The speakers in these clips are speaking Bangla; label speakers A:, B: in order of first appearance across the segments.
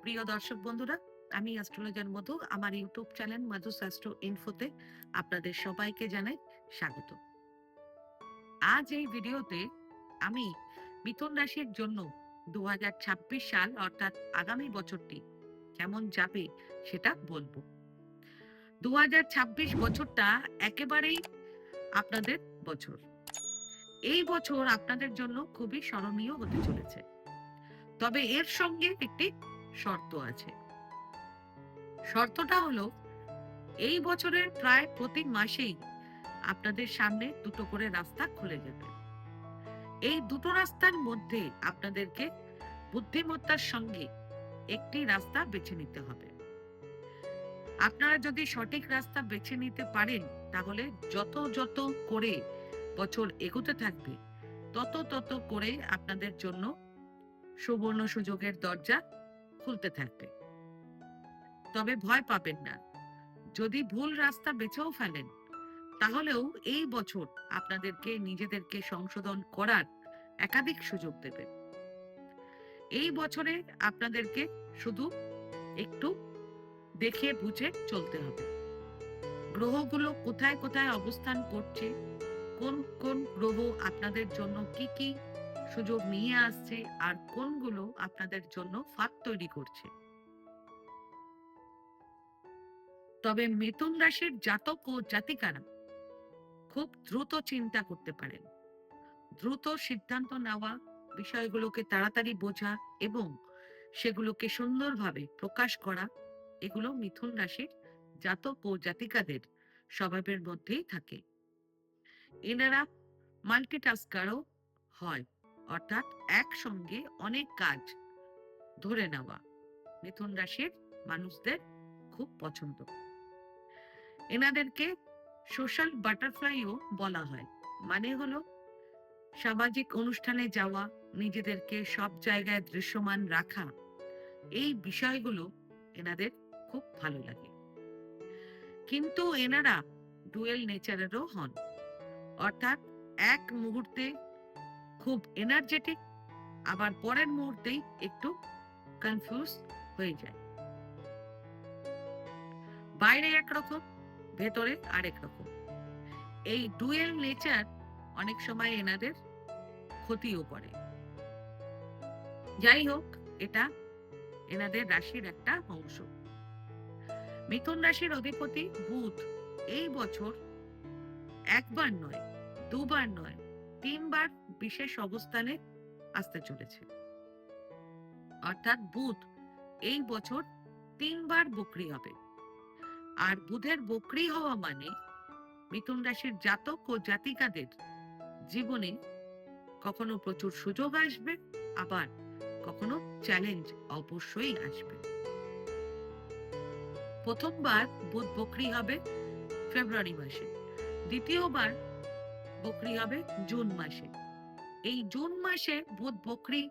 A: প্রিয় দর্শক বন্ধুরা, আমি অ্যাস্ট্রোলজার মধু। আমার ইউটিউব চ্যানেল মধুস অ্যাস্ট্রো ইনফোতে আপনাদের সবাইকে জানাই স্বাগত। আজ এই ভিডিওতে আমি মিথুন রাশির জন্য 2026 সাল অর্থাৎ আগামী বছরটি কেমন যাবে সেটা বলবো। 2026 বছরটা একেবারেই আপনাদের বছর। এই বছর আপনাদের জন্য খুবই স্মরণীয় হতে চলেছে। তবে এর সঙ্গে একটি শর্ত আছে। শর্তটা হলো, এই বছরের প্রায় প্রতি মাসেই আপনাদের সামনে দুটো করে রাস্তা খুলে যাবে। এই দুটো রাস্তার মধ্যে আপনাদেরকে বুদ্ধিমত্তার সঙ্গে একটি রাস্তা বেছে নিতে হবে। আপনারা যদি সঠিক রাস্তা বেছে নিতে পারেন, তাহলে যত যত করে বছর এগোতে থাকবে, তত তত করে আপনাদের জন্য সুবর্ণ সুযোগের দরজা খুলতে থাকবে। তবে ভয় পাবেন না। যদি ভুল রাস্তা বেছেও ফেলেন, তাহলেও এই বছর আপনাদেরকে নিজেদেরকে সংশোধন করার একাধিক সুযোগ দেবে। এই বছরে আপনাদেরকে শুধু একটু দেখে বুঝে চলতে হবে। গ্রহগুলো কোথায় কোথায় অবস্থান করছে, কোন কোন গ্রহ আপনাদের জন্য কি কি সুযোগ নিয়ে আসছে, আর কোনগুলো আপনাদের জন্য ফাঁদ তৈরি করছে। তবে মিথুন রাশির জাতক ও জাতিকারা খুব দ্রুত চিন্তা করতে পারেন। দ্রুত সিদ্ধান্ত নেওয়া, বিষয়গুলোকে তাড়াতাড়ি বোঝা এবং সেগুলোকে সুন্দরভাবে প্রকাশ করা, এগুলো মিথুন রাশির জাতক ও জাতিকাদের স্বভাবের মধ্যেই থাকে। এনারা মাল্টিটাস্কারও হয়, অর্থাৎ একসঙ্গে অনেক কাজ ধরে নেওয়া মিথুন রাশির মানুষদের খুব পছন্দ। এনাদেরকে সোশ্যাল বাটারফ্লাইও বলা হয়। মানে হলো, সামাজিক অনুষ্ঠানে যাওয়া, নিজেদেরকে সব জায়গায় দৃশ্যমান রাখা, এই বিষয়গুলো এনাদের খুব ভালো লাগে। কিন্তু এনারা ডুয়েল নেচারেরও হন, অর্থাৎ এক মুহূর্তে খুব এনার্জেটিক, আবার পরের মুহূর্তেই একটু কনফিউজ হয়ে যায়। বাইরে একরকম, ভেতরে আরেক রকম। এই ডুয়েল নেচার অনেক সময় এনাদের ক্ষতিও করে। যাই হোক, এটা এনাদের রাশির একটা অংশ। মিথুন রাশির অধিপতি বুধ এই বছর একবার নয়, দুবার নয়, 3বার বিশেষ অবস্থানে আসতে চলেছে। অর্থাৎ বুধ এই বছর 3বার বক্রী হবে। আর বুধের বক্রী হওয়া মানে মিথুন রাশির জাতক ও জাতিকাদের জীবনে কখনো প্রচুর সুযোগ আসবে, আবার কখনো চ্যালেঞ্জ অবশ্যই আসবে। প্রথমবার বুধ বক্রী হবে ফেব্রুয়ারি মাসে, দ্বিতীয়বার বক্রী হবে জুন মাসে। এই জুন মাসে বুধ বক্রী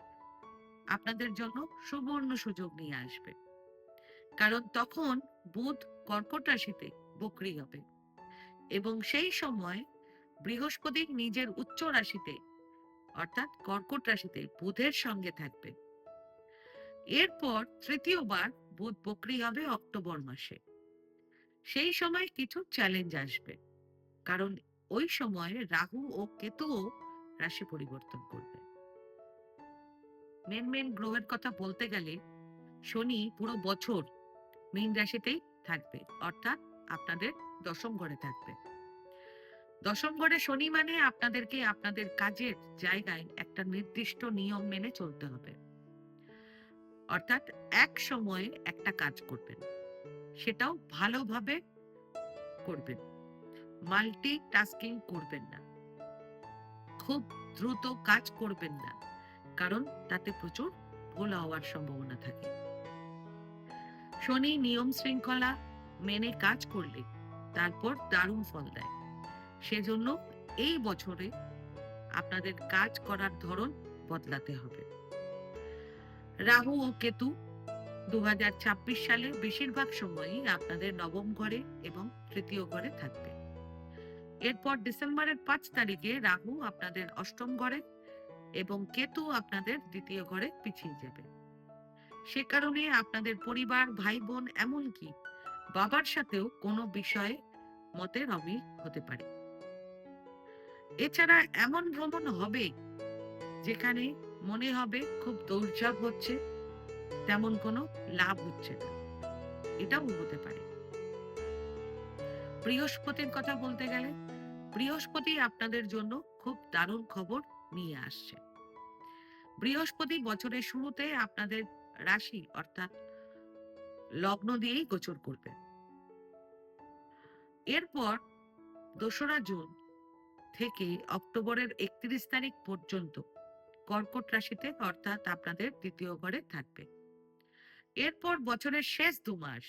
A: আপনাদের জন্য সুবর্ণ সুযোগ নিয়ে আসবে, কারণ তখন বুধ কর্কট রাশিতে বক্রী হবে এবং সেই সময় বৃহস্পতি নিজের উচ্চ রাশিতে অর্থাৎ কর্কট রাশিতে বুধের সঙ্গে থাকবে। এরপর তৃতীয়বার বুধ বক্রী হবে অক্টোবর মাসে। সেই সময় কিছু চ্যালেঞ্জ আসবে, কারণ ওই সময় রাহু ও কেতুও রাশি পরিবর্তন করবে। মেন গ্রহের কথা বলতে গেলে শনি পুরো বছর মীন রাশিতেই থাকবে, অর্থাৎ আপনাদের দশম ঘরে থাকবে। দশম ঘরে শনি মানে আপনাদেরকে আপনাদের কাজের জায়গায় একটা নির্দিষ্ট নিয়ম মেনে চলতে হবে। অর্থাৎ এক সময়ে একটা কাজ করবেন, সেটাও ভালোভাবে করবেন। মাল্টি টাস্কিং করবেন না, খুব দ্রুত কাজ করবেন না, কারণ তাতে প্রচুর ভুল হওয়ার সম্ভাবনা থাকে। শনি নিয়ম শৃঙ্খলা মেনে কাজ করলে তারপর দারুণ ফল দেয়। সেজন্য এই বছরে আপনাদের কাজ করার ধরন বদলাতে হবে। রাহু ও কেতু 2026 সালে বেশিরভাগ সময়ই আপনাদের নবম ঘরে এবং তৃতীয় ঘরে থাকবে। এরপর ডিসেম্বরের 5 তারিখে রাহু আপনাদের অষ্টম ঘরে এবং কেতু আপনাদের দ্বিতীয় ঘরে পিছিয়ে যাবে। সে কারণে আপনাদের পরিবার, ভাই বোন, এমনকি বাবার সাথেও কোনো বিষয়ে মতের অমিল হতে পারে। এছাড়া এমন ভ্রমণ হবে যেখানে মনে হবে খুব দৌড়ঝাঁপ হচ্ছে, তেমন কোনো লাভ হচ্ছে না, এটাও হতে পারে। বৃহস্পতির কথা বলতে গেলে, বৃহস্পতি আপনাদের জন্য খুব দারুণ খবর নিয়ে আসছে। বৃহস্পতি বছরের শুরুতে আপনাদের রাশি অর্থাৎ লগ্ন দিয়েই গোচর করবে। এরপর 2রা জুন থেকে অক্টোবরের 31 তারিখ পর্যন্ত কর্কট রাশিতে অর্থাৎ আপনাদের 2য় ঘরে থাকবে। এরপর বছরের শেষ 2 মাস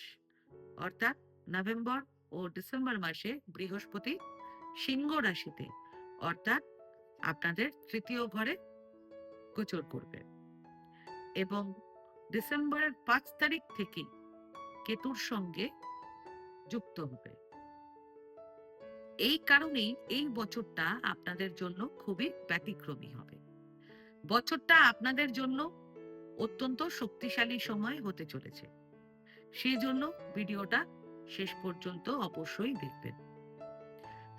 A: অর্থাৎ নভেম্বর ও ডিসেম্বর মাসে বৃহস্পতি সিংহ রাশিতে অর্থাৎ আপনাদের 3য় ঘরে গোচর করবে এবং ডিসেম্বরের 5 তারিখ থেকে কেতুর সঙ্গে যুক্ত হবে। এই কারণেই এই বছরটা আপনাদের জন্য খুবই ব্যতিক্রমী হবে। বছরটা আপনাদের জন্য অত্যন্ত শক্তিশালী সময় হতে চলেছে। সেই জন্য ভিডিওটা শেষ পর্যন্ত অবশ্যই দেখবেন।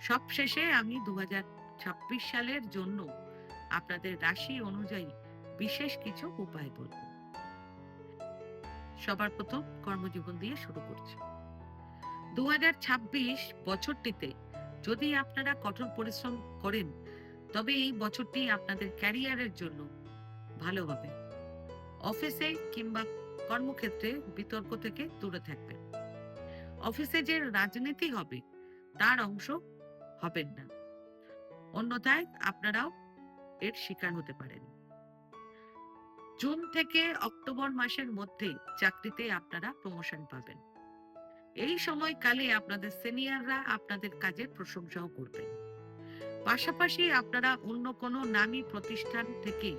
A: সবশেষে আমি 2026 সালের জন্য আপনাদের রাশি অনুযায়ী বিশেষ কিছু উপায় বলব। সবার প্রথম কর্মজীবন দিয়ে শুরু করছি। 2026 বছরটিতে যদি আপনারা কঠোর পরিশ্রম করেন, তবে এই বছরটি আপনাদের ক্যারিয়ারের জন্য ভালো হবে। অফিসে কিংবা কর্মক্ষেত্রে বিতর্ক থেকে দূরে থাকবেন। অফিসে যে রাজনীতি হবে তার অংশ হবেন না, অন্যথায় আপনারাও এর শিকার হতে পারেন। জুন থেকে অক্টোবর মাসের মধ্যে চাকরিতে আপনারা প্রমোশন পাবেন। এই সময়কালে আপনাদের সিনিয়ররা আপনাদের কাজের প্রশংসাও করবেন। পাশাপাশি আপনারা অন্য কোনো নামী প্রতিষ্ঠান থেকে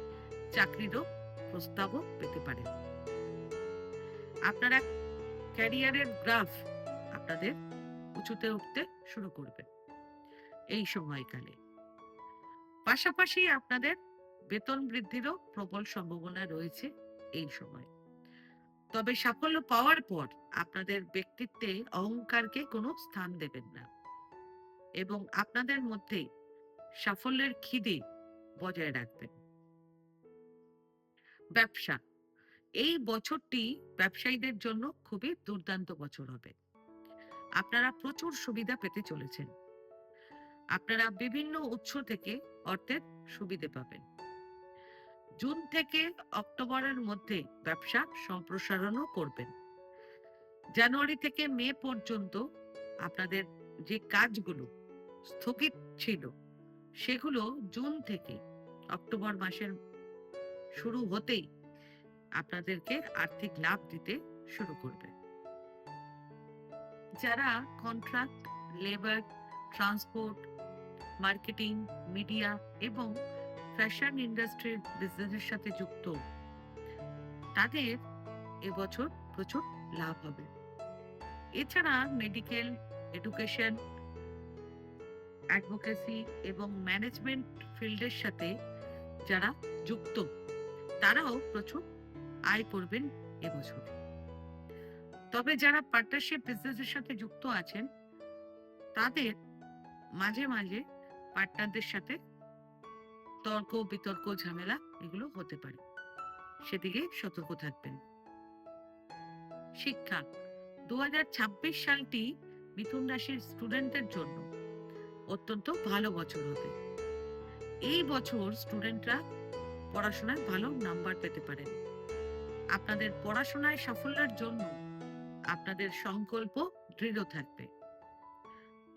A: চাকরিরও প্রস্তাবও পেতে পারেন। আপনারা ক্যারিয়ারের গ্রাফ আপনাদের উঁচুতে উঠতে শুরু করবে এই সময়কালে। পাশাপাশি আপনাদের বেতন বৃদ্ধিরও প্রবল সম্ভাবনা রয়েছে এই সময়। তবে সাফল্য পাওয়ার পর আপনাদের ব্যক্তিত্বে অহংকারকে কোনো স্থান দেবেন না এবং আপনাদের মধ্যে সাফল্যের খিদে বজায় রাখবেন। ব্যবসা, এই বছরটি ব্যবসায়ীদের জন্য খুবই দুর্দান্ত বছর হবে। আপনারা প্রচুর সুবিধা পেতে চলেছেন। আপনারা বিভিন্ন উৎস থেকে অর্থের সুবিধে পাবেন। জুন থেকে অক্টোবরের মধ্যে ব্যবসা সম্প্রসারণও করবেন। জানুয়ারি থেকে মে পর্যন্ত আপনাদের যে কাজগুলো স্থগিত ছিল সেগুলো জুন থেকে অক্টোবর মাসের শুরু হতেই আপনাদেরকে আর্থিক লাভ দিতে শুরু করবে। যারা contract, labour, transport, marketing, media এবং ফ্যাশন ইন্ডাস্ট্রির বিজনেসের সাথে যুক্ত, তাদের এবছর প্রচুর লাভ হবে। এছাড়া মেডিকেল, এডুকেশন, অ্যাডভোকেসি এবং ম্যানেজমেন্ট ফিল্ডের সাথে যারা যুক্ত, তারাও প্রচুর আয় করবেন এবছর। তবে যারা পার্টনারশিপ বিজনেসের সাথে যুক্ত আছেন, তাদের মাঝে মাঝে পার্টনারদের সাথে তর্ক বিতর্ক ঝামেলা এগুলো হতে পারে, সেদিকে সতর্ক থাকবেন। শিক্ষা, 2026 সালটি মিথুন রাশির স্টুডেন্টদের জন্য অত্যন্ত ভালো বছর হবে। এই বছর স্টুডেন্টরা পড়াশোনায় ভালো নাম্বার পেতে পারেন। আপনাদের পড়াশোনায় সাফল্যের জন্য আপনাদের সংকল্প দৃঢ় থাকবে।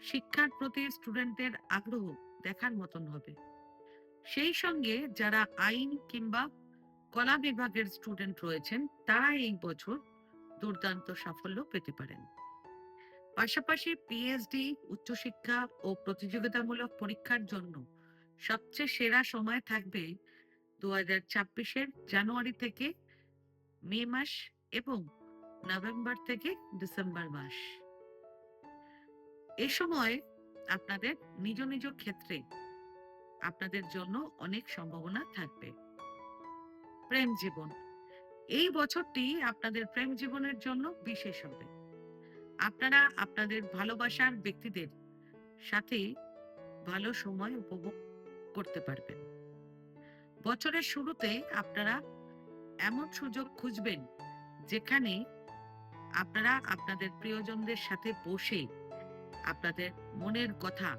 A: শিক্ষার প্রতি স্টুডেন্টদের আগ্রহ দেখার মতন হবে। সেই সঙ্গে যারা আইন কিংবা কলা বিভাগের স্টুডেন্ট রয়েছেন, তারা এই বছর দুর্দান্ত সাফল্য পেতে পারেন। পাশাপাশি পিএইচডি, উচ্চশিক্ষা ও প্রতিযোগিতামূলক পরীক্ষার জন্য সবচেয়ে সেরা সময় থাকবে 2026-এর জানুয়ারি থেকে মে মাস এবং নভেম্বর থেকে ডিসেম্বর মাস। এ সময় আপনাদের নিজ নিজ ক্ষেত্রে আপনাদের জন্য অনেক সম্ভাবনা থাকবে। প্রেম জীবন, এই বছরটি আপনাদের প্রেম জীবনের জন্য বিশেষ হবে। আপনারা আপনাদের ভালোবাসার ব্যক্তিদের সাথে ভালো সময় উপভোগ করতে পারবেন। বছরের শুরুতে আপনারা এমন সুযোগ খুঁজবেন যেখানে আপনারা আপনাদের প্রিয়জনদের সাথে বসে আপনাদের মনের কথা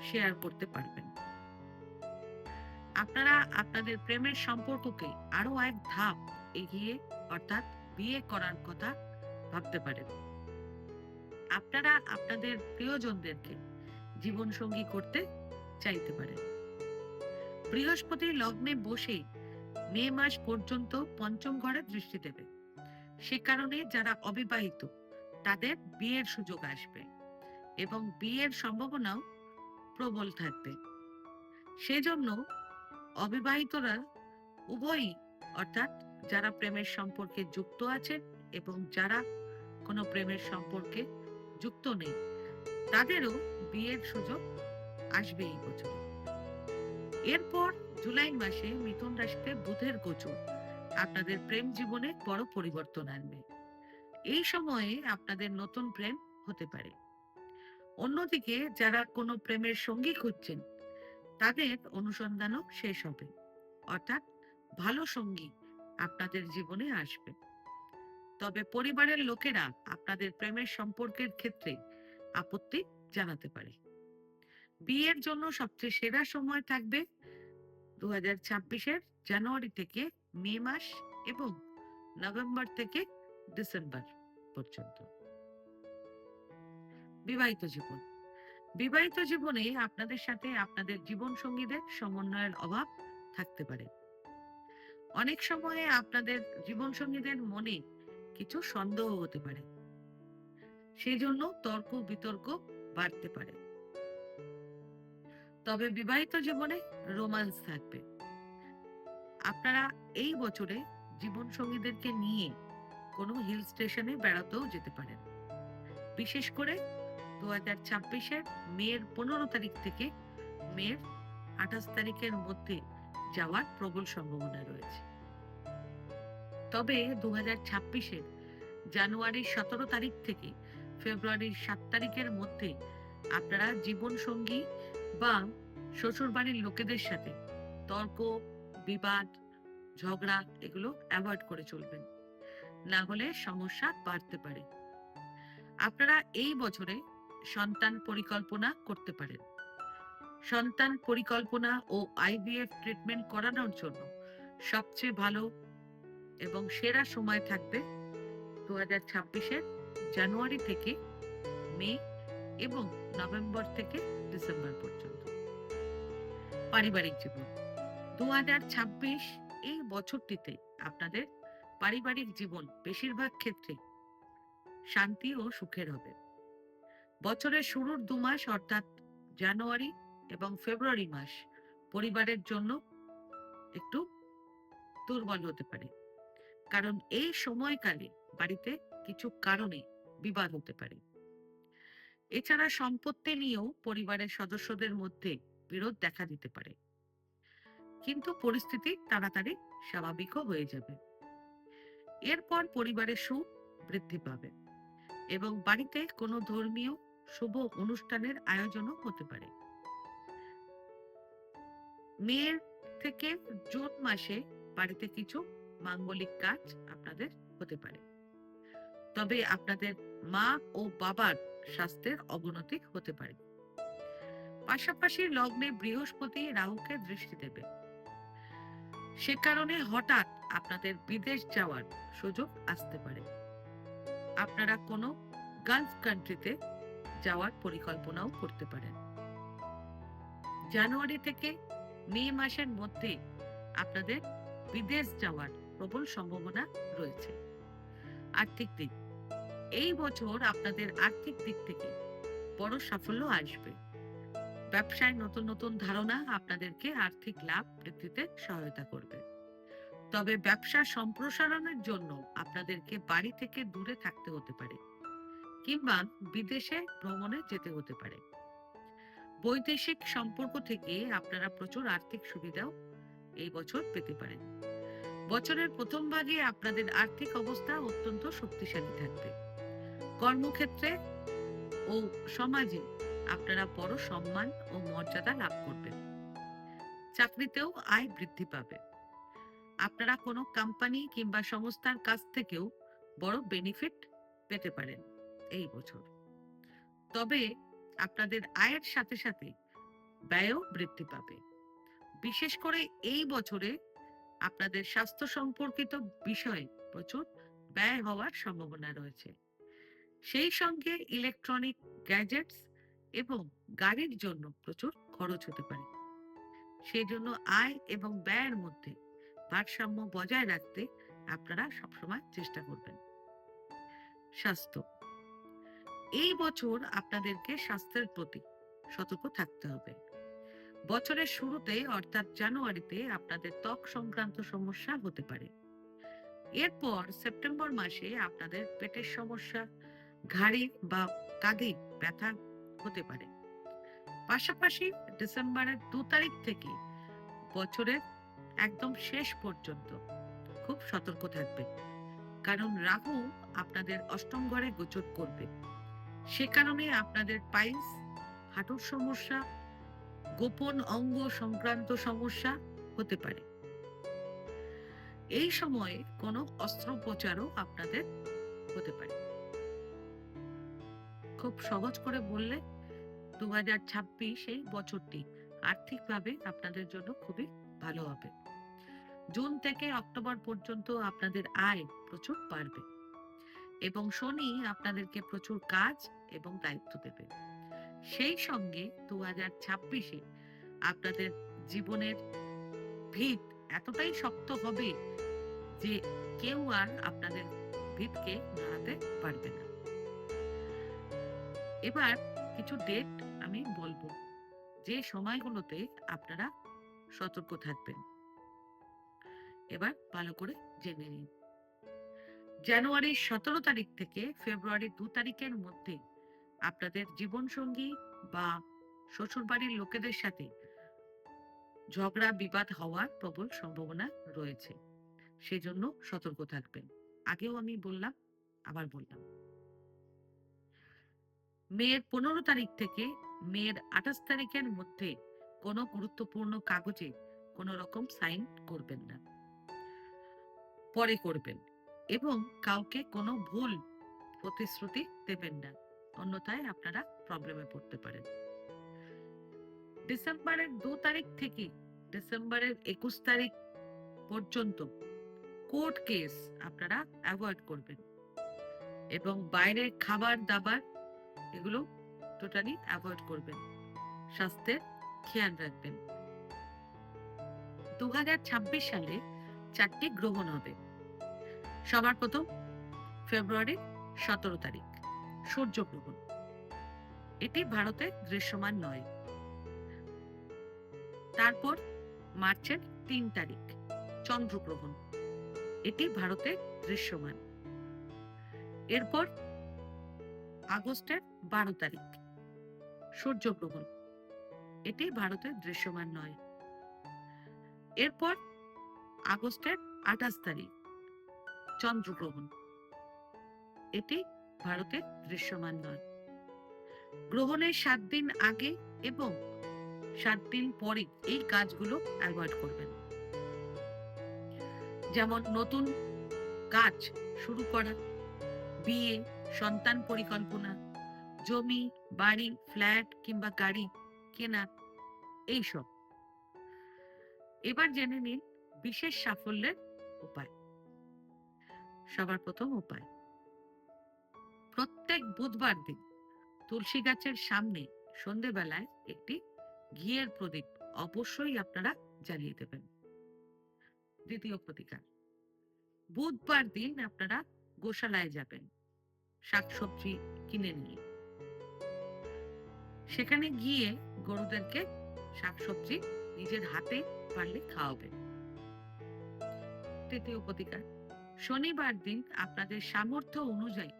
A: শেয়ার করতে পারবেন। আপনারা আপনাদের প্রেমের সম্পর্ককে আরো এক ধাপ এগিয়ে, অর্থাৎ বিয়ে করার কথা ভাবতে পারেন। আপনারা আপনাদের প্রিয়জনদেরকে জীবনসঙ্গী করতে চাইতে পারেন। বৃহস্পতি লগ্নে বসে মে মাস পর্যন্ত পঞ্চম ঘরে দৃষ্টি দেবে। সে কারণে যারা অবিবাহিত তাদের বিয়ের সুযোগ আসবে এবং বিয়ের সম্ভাবনাও প্রবল থাকবে। সেজন্য অবিবাহিতরা উভয়ই, অর্থাৎ যারা প্রেমের সম্পর্কে যুক্ত আছেন এবং যারা কোনো প্রেমের সম্পর্কে যুক্ত নেই, তাদেরও বিয়ের সুযোগ আসবে এই বছর। এরপর জুলাই মাসে মিথুন রাশিতে বুধের গোচর আপনাদের প্রেম জীবনে বড় পরিবর্তন আনবে। এই সময়ে আপনাদের নতুন প্রেম হতে পারে। অন্যদিকে যারা কোনো প্রেমের সঙ্গী খুঁজছেন তাদের অনুসন্ধানও শেষ হবে, অর্থাৎ ভালো সঙ্গী আপনাদের জীবনে আসবে। তবে পরিবারের লোকেরা আপনাদের প্রেমের সম্পর্কের ক্ষেত্রে আপত্তি জানাতে পারে। বিয়ের জন্য সবচেয়ে সেরা সময় থাকবে 2026-এর জানুয়ারি থেকে মে মাস এবং নভেম্বর থেকে ডিসেম্বর পর্যন্ত। বিবাহিত জীবন। বিবাহিত জীবনে আপনাদের সাথে আপনাদের জীবন সঙ্গীদের সমন্বয়ের অভাব থাকতে পারে। অনেক সময়ে আপনাদের জীবন সঙ্গীদের মনে কিছু সন্দেহ হতে পারে, সেই জন্য তর্ক বিতর্ক বাড়তে পারে। তবে বিবাহিত জীবনে রোমান্স থাকবে। আপনারা এই বছরে জীবন সঙ্গীদেরকে নিয়ে কোনো হিল স্টেশনে বেড়াতেও যেতে পারেন। বিশেষ করে 2026-এর মের 15 তারিখ থেকে মের 28 তারিখের মধ্যে যাওয়ার প্রবল সম্ভাবনা রয়েছে। তবে 2026-এর জানুয়ারির 17 তারিখ থেকে ফেব্রুয়ারির 7 তারিখের মধ্যে আপনারা জীবন সঙ্গী বা শ্বশুরবাড়ির লোকেদের সাথে তর্ক, বিবাদ, ঝগড়া এগুলো অ্যাভয়েড করে চলবেন, না হলে সমস্যা বাড়তে পারে। আপনারা এই বছরে সন্তান পরিকল্পনা করতে পারেন। সন্তান পরিকল্পনা ও আইভিএফ ট্রিটমেন্ট করানোর জন্য সবচেয়ে ভালো এবং সেরা সময় থাকবে 2026-এর জানুয়ারি থেকে মে এবং নভেম্বর থেকে ডিসেম্বর পর্যন্ত। পারিবারিক জীবন। 2026 এই বছরটিতে আপনাদের পারিবারিক জীবন বেশিরভাগ ক্ষেত্রে শান্তি ও সুখের হবে। বছরের শুরুর 2 মাস অর্থাৎ জানুয়ারি এবং ফেব্রুয়ারি মাস পরিবারের জন্য একটু দুর্বল হতে পারে, কারণ এই সময়কালে বাড়িতে কিছু কারণে বিবাদ হতে পারে। এছাড়া সম্পত্তি নিয়েও পরিবারের সদস্যদের মধ্যে বিরোধ দেখা দিতে পারে, কিন্তু পরিস্থিতি তাড়াতাড়ি স্বাভাবিকও হয়ে যাবে। এরপর পরিবারের সুখ বৃদ্ধি পাবে এবং বাড়িতে কোনো ধর্মীয় শুভ অনুষ্ঠানের আয়োজনও হতে পারে। মে থেকে জুন মাসে বাড়িতে কিছু মাঙ্গলিক কাজ আপনাদের হতে পারে, তবে আপনাদের মা ও বাবার স্বাস্থ্যের অবনতি হতে পারে। পাশাপাশি লগ্নে বৃহস্পতি রাহুকে দৃষ্টি দেবে, সে কারণে হঠাৎ আপনাদের বিদেশ যাওয়ার সুযোগ আসতে পারে। আপনারা কোনো গালফ কান্ট্রিতে যাওয়ার পরিকল্পনাও করতে পারেন। জানুয়ারি থেকে মে মাসের মধ্যে আপনাদের বিদেশ যাওয়ার প্রবল সম্ভাবনা রয়েছে। আর্থিক দিক। এই বছর আপনাদের আর্থিক দিক থেকে বড় সাফল্য আসবে। ব্যবসায় নতুন নতুন ধারণা আপনাদেরকে আর্থিক লাভ বৃদ্ধিতে সহায়তা করবে। তবে ব্যবসা সম্প্রসারণের জন্য আপনাদেরকে বাড়ি থেকে দূরে থাকতে হতে পারে কিংবা বিদেশে ভ্রমণে যেতে হতে পারে। বৈদেশিক সম্পর্ক থেকে আপনারা প্রচুর আর্থিক সুবিধাও এই বছর পেতে পারেন। বছরের প্রথম ভাগে আপনাদের আর্থিক অবস্থা অত্যন্ত শক্তিশালী থাকবে। কর্মক্ষেত্রে ও সমাজে আপনারা বড় সম্মান ও মর্যাদা লাভ করবেন। চাকরিতেও আয় বৃদ্ধি পাবে। আপনারা কোনো কোম্পানি কিংবা সংস্থার কাছ থেকেও বড় বেনিফিট পেতে পারেন এই বছর। তবে আপনাদের আয়ের সাথে সাথে ব্যয়ও বৃদ্ধি পাবে। বিশেষ করে এই বছরে আপনাদের স্বাস্থ্য সম্পর্কিত বিষয়ে প্রচুর ব্যয় হওয়ার সম্ভাবনা রয়েছে। সেই সঙ্গে ইলেকট্রনিক গ্যাজেটস এবং গাড়ির জন্য প্রচুর খরচ হতে পারে। সেই জন্য আয় এবং ব্যয়ের মধ্যে ভারসাম্য বজায় রাখতে আপনারা সবসময় চেষ্টা করবেন। স্বাস্থ্য, এই বছর আপনাদেরকে স্বাস্থ্যের প্রতি সতর্ক থাকতে হবে। বছরের শুরুতে অর্থাৎ জানুয়ারিতে আপনাদের ত্বক সংক্রান্ত সমস্যা হতে পারে। এরপর সেপ্টেম্বর মাসে আপনাদের পেটের সমস্যা, ঘাড়ে বা কাঁধে ব্যথা হতে পারে। পাশাপাশি ডিসেম্বরের 2 তারিখ থেকে বছরের একদম শেষ পর্যন্ত খুব সতর্ক থাকবেন, কারণ রাহু আপনাদের অষ্টম ঘরে গোচর করবে। সে কারণে আপনাদের পাইলস, হাঁটুর সমস্যা, গোপন অঙ্গ সংক্রান্ত সমস্যা হতে পারে। এই সময়ে কোনো অস্ত্রোপচারও আপনাদের হতে পারে। খুব সহজ করে বললে 2026 এই বছরটি আর্থিকভাবে আপনাদের জন্য খুবই ভালো হবে। জুন থেকে অক্টোবর পর্যন্ত আপনাদের আয় প্রচুর বাড়বে এবং শনি আপনাদেরকে প্রচুর কাজ এবং দায়িত্ব দেবে। সেই সঙ্গে 2026-এ আপনাদের জীবনের ভিত এতটাই শক্ত হবে যে কেউ আর আপনাদের ভিতকে নাড়াতে পারবে না। এবার কিছু ডেট আমি বলবো, যে সময়গুলোতে আপনারা সতর্ক থাকবেন। এবার ভালো করে জেনে নিন। জানুয়ারির 17 তারিখ থেকে ফেব্রুয়ারি 2 তারিখের মধ্যে আপনাদের জীবনসঙ্গী বা শ্বশুরবাড়ির লোকেদের সাথে ঝগড়া বিবাদ হওয়ার প্রবল সম্ভাবনা রয়েছে। সেজন্য সতর্ক থাকবেন। আগেও আমি বললাম, আবার বললাম। মের 15 তারিখ থেকে মের 28 তারিখের মধ্যে কোনো গুরুত্বপূর্ণ কাগজে কোনো রকম সাইন করবেন না, পরে করবেন। এবং কাউকে কোনো ভুল প্রতিশ্রুতি দেবেন না, অন্যথায় আপনারা প্রবলেমে পড়তে পারেন। ডিসেম্বরের 2 তারিখ থেকে ডিসেম্বরের 21 তারিখ পর্যন্ত কোর্ট কেস আপনারা অ্যাভয়েড করবেন এবং বাইরের খাবার দাবার এগুলো টোটালি অ্যাভয়েড করবেন। স্বাস্থ্যের খেয়াল রাখবেন। 2026 সালে 4টি গ্রহণ হবে। সবার প্রথম ফেব্রুয়ারির 17 তারিখ সূর্যগ্রহণ। এটি ভারতে দৃশ্যমান নয়। তারপর মার্চের 3 তারিখ চন্দ্রগ্রহণ। এটি ভারতে দৃশ্যমান। এরপর আগস্টের 12 তারিখ সূর্যগ্রহণ। এটি ভারতে দৃশ্যমান নয়। এরপর আগস্টের 28 তারিখ চন্দ্রগ্রহণ। এটি ভারতে দৃশ্যমান নয়। গ্রহণের 7 দিন আগে এবং 7 দিন পরে এই কাজগুলো অ্যাভয়েড করবেন। যেমন নতুন কাজ শুরু করা, বিয়ে, সন্তান পরিকল্পনা, জমি, বাড়ি, ফ্ল্যাট কিংবা গাড়ি কেনা, এইসব। এবার জেনে নিন বিশেষ সাফল্যের উপায়। সবার প্রথম উপায়, প্রত্যেক বুধবার দিন তুলসী গাছের সামনে সন্ধেবেলায় একটি ঘিয়ের প্রদীপ অবশ্যই আপনারা জ্বালিয়ে দেবেন। দ্বিতীয় প্রতিকার, বুধবার দিন আপনারা গোশালায় যাবেন শাকসবজি কিনে নিয়ে। সেখানে গিয়ে গরুদেরকে শাকসবজি নিজের হাতে পারলে খাওয়াবেন। তৃতীয় প্রতিকার, শনিবার দিন আপনাদের সামর্থ্য অনুযায়ী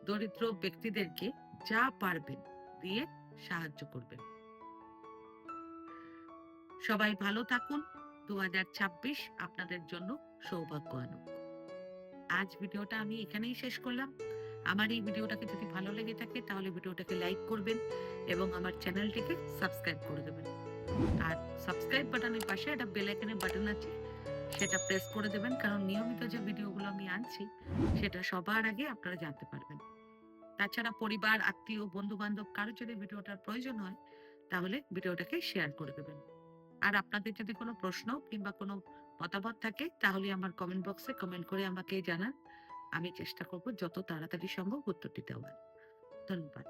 A: দরিদ্র ব্যক্তিদেরকে যা পারবেন দিয়ে সাহায্য করবেন। সবাই ভালো থাকুন, 2026 আপনাদের জন্য সৌভাগ্য আনুক। আজ ভিডিওটা আমি এখানেই শেষ করলাম। আমার এই ভিডিওটাকে যদি ভালো লেগে থাকে তাহলে ভিডিওটাকে লাইক করবেন এবং আমার চ্যানেলটিকে সাবস্ক্রাইব করে দেবেন। আর সাবস্ক্রাইব বাটনের পাশে একটা বেল আইকনের বাটন আছে, সেটা প্রেস করে দেবেন, কারণ নিয়মিত যে ভিডিওগুলো আমি আনছি সেটা সবার আগে আপনারা জানতে পারবেন। তাছাড়া পরিবার, আত্মীয়, বন্ধু-বান্ধব কারো যদি ভিডিওটার প্রয়োজন হয় তাহলে ভিডিওটাকে শেয়ার করে দেবেন। আর আপনাদের যদি কোনো প্রশ্ন কিংবা কোনো মতামত থাকে তাহলে আমার কমেন্ট বক্সে কমেন্ট করে আমাকে জানান। আমি চেষ্টা করব যত তাড়াতাড়ি সম্ভব উত্তরটি দেওয়ার। ধন্যবাদ।